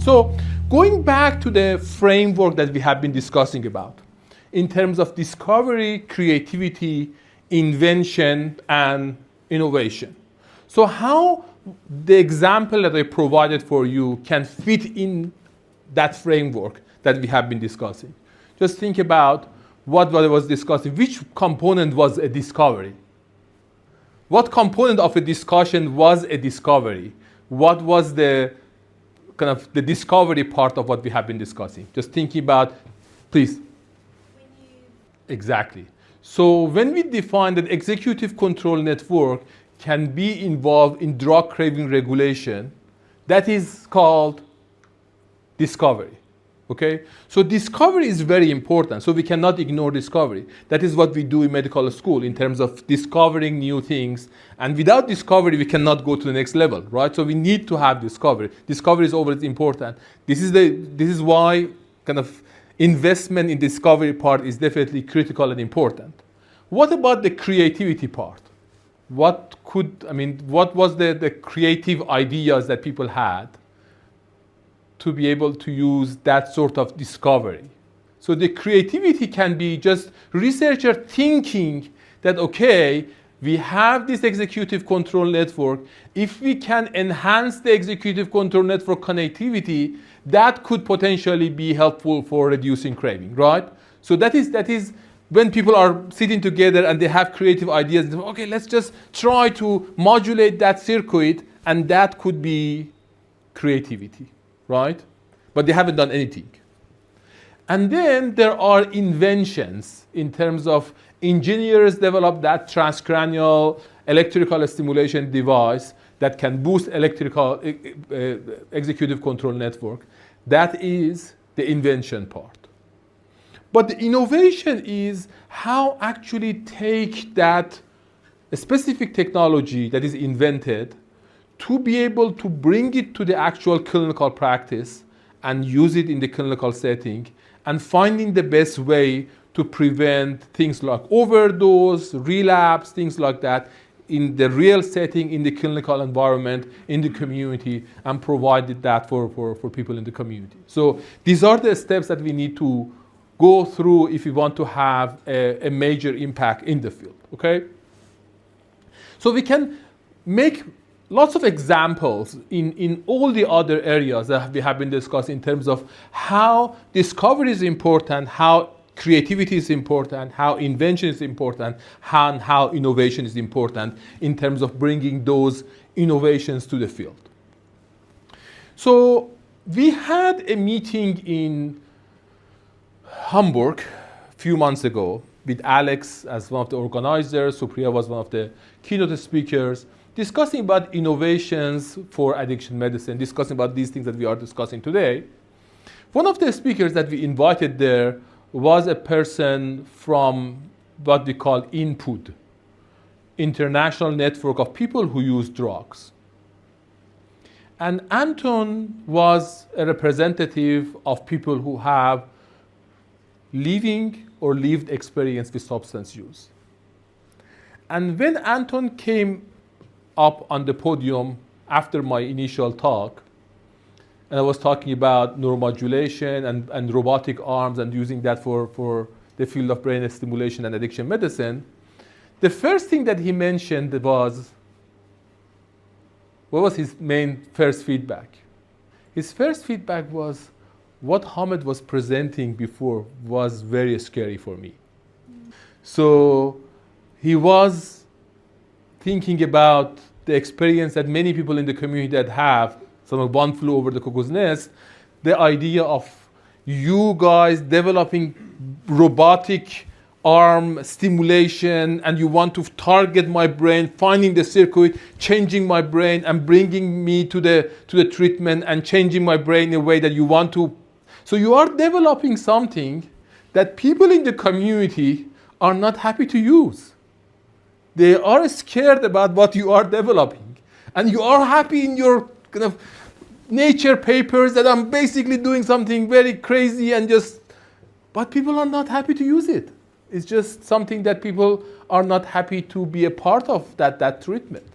So going back to the framework that we have been discussing about in terms of discovery, creativity, invention, and innovation. So how the example that I provided for you can fit in that framework that we have been discussing. Just think about what I was discussing. Which component was a discovery? What component of a discussion was a discovery? What was the kind of the discovery part of what we have been discussing? Just thinking about, please. Exactly. So when we define that executive control network can be involved in drug craving regulation, that is called discovery. Okay? So discovery is very important. So we cannot ignore discovery. That is what we do in medical school in terms of discovering new things. And without discovery, we cannot go to the next level, right? So we need to have discovery. Discovery is always important. This is why kind of investment in discovery part is definitely critical and important. What about the creativity part? What was the creative ideas that people had to be able to use that sort of discovery? So the creativity can be just researcher thinking that, okay, we have this executive control network. If we can enhance the executive control network connectivity, that could potentially be helpful for reducing craving, right? So that is when people are sitting together and they have creative ideas, okay, let's just try to modulate that circuit, and that could be creativity, right? But they haven't done anything. And then there are inventions in terms of engineers develop that transcranial electrical stimulation device that can boost electrical executive control network. That is the invention part. But the innovation is how actually take that specific technology that is invented to be able to bring it to the actual clinical practice and use it in the clinical setting, and finding the best way to prevent things like overdose, relapse, things like that in the real setting, in the clinical environment, in the community, and provided that for people in the community. So these are the steps that we need to go through if we want to have a major impact in the field, okay? So we can make lots of examples in all the other areas that we have been discussing in terms of how discovery is important, how creativity is important, how invention is important, how innovation is important in terms of bringing those innovations to the field. So we had a meeting in Hamburg a few months ago with Alex as one of the organizers. Supriya was one of the keynote speakers, discussing about innovations for addiction medicine, discussing about these things that we are discussing today. One of the speakers that we invited there was a person from what we call INPUD, International Network of People Who Use Drugs. And Anton was a representative of people who have living or lived experience with substance use. And when Anton came up on the podium after my initial talk, and I was talking about neuromodulation and robotic arms and using that for the field of brain stimulation and addiction medicine, the first thing that he mentioned was, what was his main first feedback? His first feedback was, what Hamid was presenting before was very scary for me. So he was thinking about the experience that many people in the community that have, one flew over the cuckoo's nest, the idea of you guys developing robotic arm stimulation, and you want to target my brain, finding the circuit, changing my brain, and bringing me to the treatment and changing my brain in a way that you want to. So you are developing something that people in the community are not happy to use. They are scared about what you are developing. And you are happy in your kind of nature papers that I'm basically doing something very crazy but people are not happy to use it. It's just something that people are not happy to be a part of that treatment.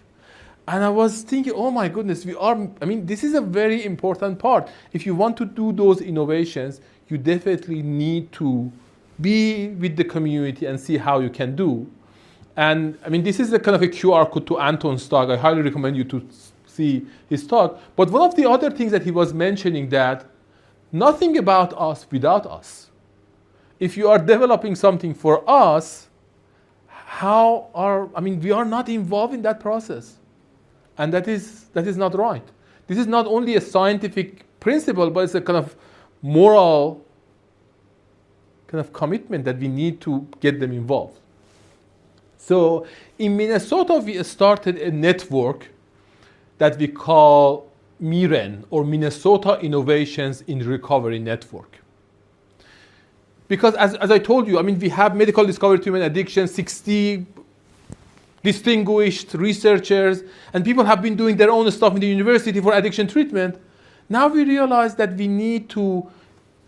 And I was thinking, oh my goodness, this is a very important part. If you want to do those innovations, you definitely need to be with the community and see how you can do. And this is a kind of a QR code to Anton's talk. I highly recommend you to see his talk. But one of the other things that he was mentioning, that nothing about us without us. If you are developing something for us, we are not involved in that process. And that is not right. This is not only a scientific principle, but it's a kind of moral kind of commitment that we need to get them involved. So in Minnesota, we started a network that we call MIREN, or Minnesota Innovations in Recovery Network. Because as I told you, we have medical discovery, treatment, addiction, 60 distinguished researchers, and people have been doing their own stuff in the university for addiction treatment. Now we realize that we need to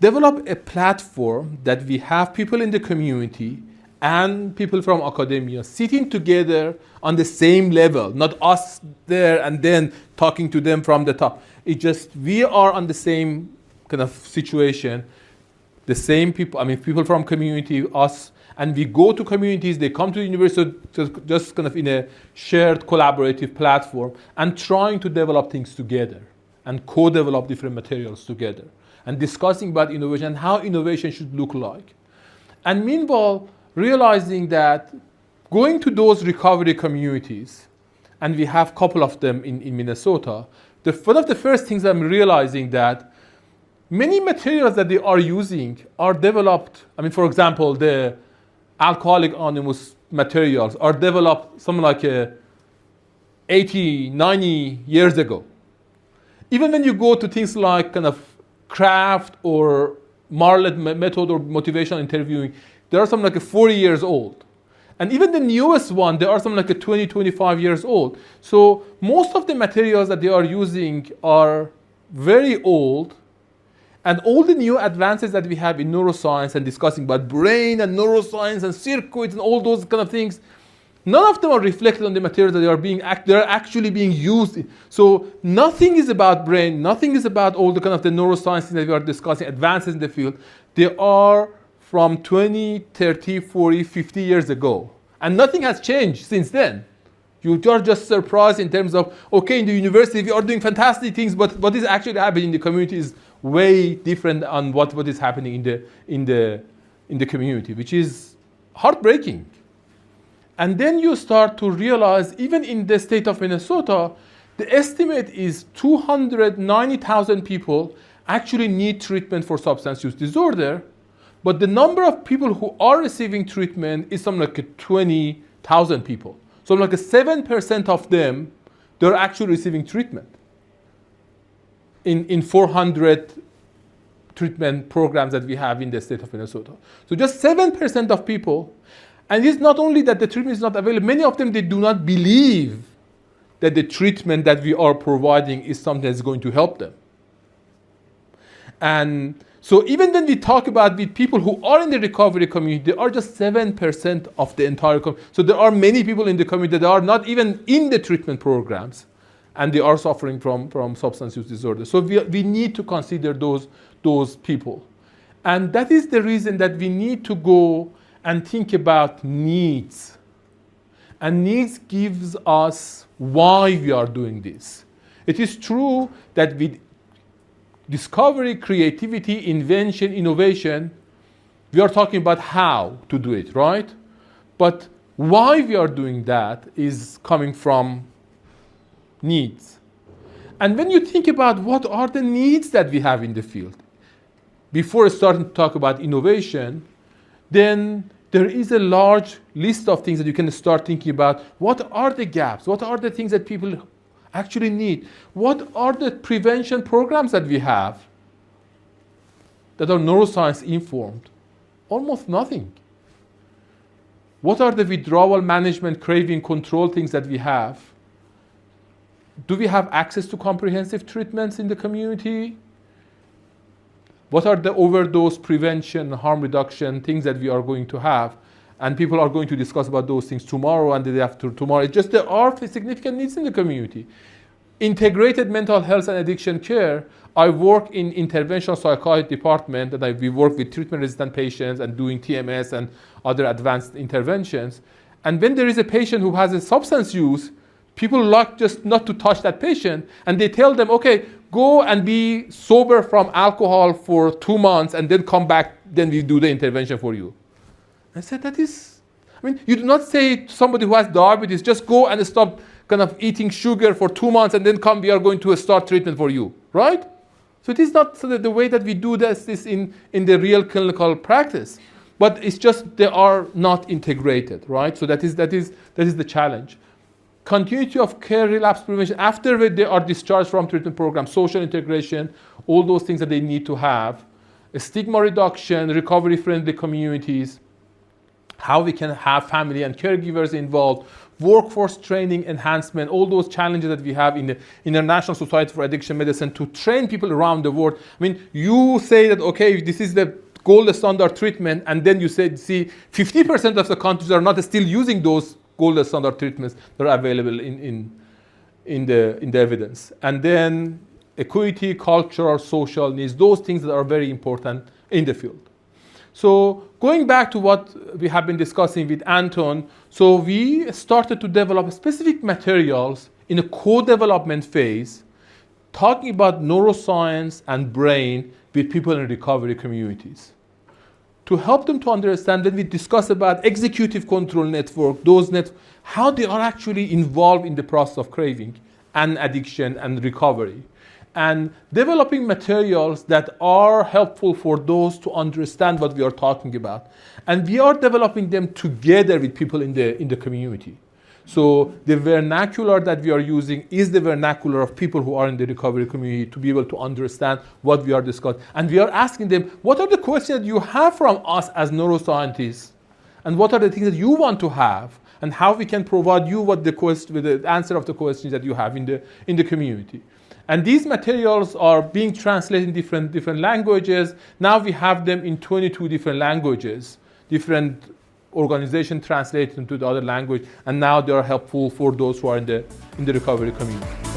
develop a platform that we have people in the community and people from academia sitting together on the same level, not us there and then talking to them from the top. It's just we are on the same kind of situation, the same people, people from community, us, and we go to communities, they come to the university, just kind of in a shared collaborative platform, and trying to develop things together and co-develop different materials together and discussing about innovation and how innovation should look like. And meanwhile, realizing that going to those recovery communities, and we have a couple of them in Minnesota, one of the first things I'm realizing that many materials that they are using are developed, for example, the Alcoholics Anonymous materials are developed something like 80, 90 years ago. Even when you go to things like kind of craft or Marlet method or motivational interviewing, they are something like 40 years old. And even the newest one, they are something like 20, 25 years old. So most of the materials that they are using are very old. And all the new advances that we have in neuroscience and discussing about brain and neuroscience and circuits and all those kind of things, none of them are reflected on the materials that they're actually being used. So nothing is about brain, nothing is about all the kind of the neuroscience that we are discussing, advances in the field. They are from 20, 30, 40, 50 years ago. And nothing has changed since then. You are just surprised in terms of, okay, in the university we are doing fantastic things, but what is actually happening in the community is way different on what is happening in the community, which is heartbreaking. And then you start to realize, even in the state of Minnesota, the estimate is 290,000 people actually need treatment for substance use disorder, but the number of people who are receiving treatment is something like 20,000 people. So like 7% of them, they're actually receiving treatment in 400 treatment programs that we have in the state of Minnesota. So just 7% of people, and it's not only that the treatment is not available, many of them, they do not believe that the treatment that we are providing is something that's going to help them. And so even when we talk about with people who are in the recovery community, they are just 7% of the entire community. So there are many people in the community that are not even in the treatment programs, and they are suffering from substance use disorder. So we need to consider those people. And that is the reason that we need to go and think about needs. And needs gives us why we are doing this. It is true that with discovery, creativity, invention, innovation, we are talking about how to do it, right? But why we are doing that is coming from needs. And when you think about what are the needs that we have in the field, before starting to talk about innovation, then there is a large list of things that you can start thinking about. What are the gaps? What are the things that people actually need? What are the prevention programs that we have that are neuroscience informed? Almost nothing. What are the withdrawal management, craving control things that we have? Do we have access to comprehensive treatments in the community? What are the overdose prevention, harm reduction things that we are going to have? And people are going to discuss about those things tomorrow and the day after tomorrow. It's just there are significant needs in the community. Integrated mental health and addiction care. I work in interventional psychiatry department, and we work with treatment-resistant patients and doing TMS and other advanced interventions. And when there is a patient who has a substance use, people like just not to touch that patient, and they tell them, okay, go and be sober from alcohol for 2 months and then come back, then we do the intervention for you. I said, you do not say to somebody who has diabetes, just go and stop kind of eating sugar for 2 months and then come, we are going to start treatment for you, right? So it is not so that the way that we do this in the real clinical practice, but it's just they are not integrated, right? So that is the challenge. Continuity of care, relapse prevention, after they are discharged from treatment program, social integration, all those things that they need to have, stigma reduction, recovery-friendly communities, how we can have family and caregivers involved, workforce training enhancement, all those challenges that we have in the International Society for Addiction Medicine to train people around the world. You say that, okay, this is the gold standard treatment, and then you say, see, 50% of the countries are not still using those gold standard treatments that are available in the evidence. And then equity, cultural, social needs, those things that are very important in the field. So going back to what we have been discussing with Anton, so we started to develop specific materials in a co-development phase, talking about neuroscience and brain with people in recovery communities. To help them to understand, when we discuss about executive control network, how they are actually involved in the process of craving and addiction and recovery. And developing materials that are helpful for those to understand what we are talking about. And we are developing them together with people in the community. So the vernacular that we are using is the vernacular of people who are in the recovery community to be able to understand what we are discussing. And we are asking them, what are the questions that you have from us as neuroscientists? And what are the things that you want to have? And how we can provide you with the answer of the questions that you have in the community. And these materials are being translated in different languages. Now we have them in 22 different languages, different organizations translate into the other language, and now they are helpful for those who are in the recovery community.